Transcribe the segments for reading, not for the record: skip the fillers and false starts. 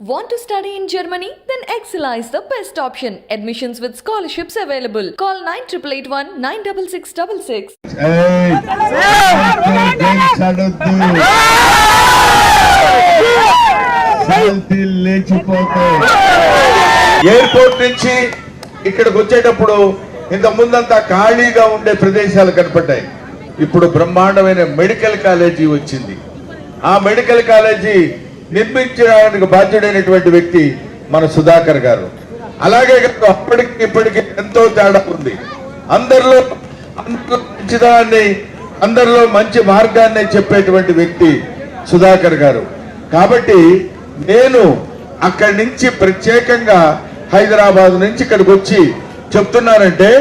Want to study in Germany? Then Excella is the best option. Admissions with scholarships available. Call 9881 96666. Airport నుంచి ఇక్కడికి వచ్చేటప్పుడు ఇంత ముందంతా ఖాళీగా ఉండే ప్రదేశాలు కనపడ్డాయి. ఇప్పుడు బ్రహ్మాండమైన మెడికల్ కాలేజీ వచ్చింది. ఆ మెడికల్ కాలేజీ నిర్మించడానికి బాధ్యుడైనటువంటి వ్యక్తి మన సుధాకర్ గారు. అలాగే అప్పటికి ఇప్పటికి ఎంతో తేడా ఉంది. అందరిలో మంచిదాన్ని, అందరిలో మంచి మార్గాన్ని చెప్పేటువంటి వ్యక్తి సుధాకర్ గారు. కాబట్టి నేను అక్కడి నుంచి ప్రత్యేకంగా హైదరాబాద్ నుంచి ఇక్కడికి వచ్చి చెప్తున్నానంటే,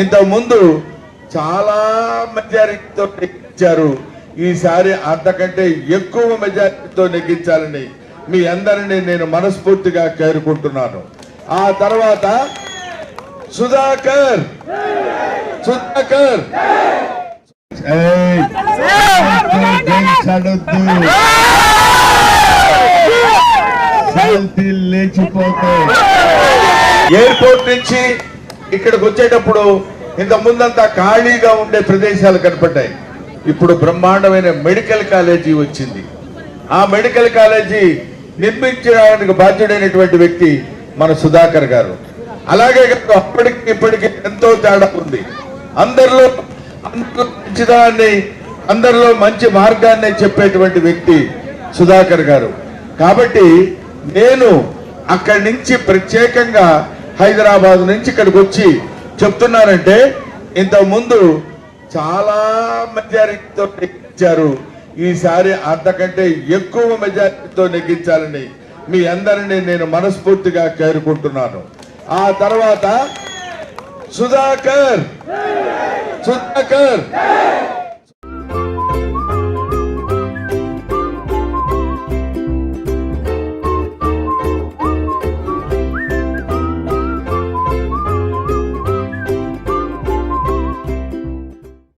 ఇంతకుముందు చాలా మెజారిటీతో నెగ్గించారు. ఈసారి అంతకంటే ఎక్కువ మెజారిటీతో నెగ్గించాలని మీ అందరినీ నేను మనస్ఫూర్తిగా కోరుకుంటున్నాను. ఆ తర్వాత సుధాకర్ సుధాకర్ ఎయిర్పోర్ట్ నుంచి ఇక్కడికి వచ్చేటప్పుడు ఇంత ముందంతా ఖాళీగా ఉండే ప్రదేశాలు కనపడ్డాయి. ఇప్పుడు బ్రహ్మాండమైన మెడికల్ కాలేజీ వచ్చింది. ఆ మెడికల్ కాలేజీ నిర్మించడానికి బాధ్యుడైనటువంటి వ్యక్తి మన సుధాకర్ గారు. అలాగే అప్పటికి ఇప్పటికి ఎంతో తేడా ఉంది. అందరిలో మంచిదాన్ని, అందరిలో మంచి మార్గాన్ని చెప్పేటువంటి వ్యక్తి సుధాకర్ గారు. కాబట్టి నేను అక్కడి నుంచి ప్రత్యేకంగా హైదరాబాద్ నుంచి ఇక్కడికి వచ్చి చెప్తున్నానంటే, ఇంతకుముందు చాలా మెజారిటీతో నెగ్గించారు. ఈసారి అంతకంటే ఎక్కువ మెజారిటీతో నెగ్గించాలని మీ అందరినీ నేను మనస్ఫూర్తిగా కోరుకుంటున్నాను. ఆ తర్వాత సుధాకర్ సుధాకర్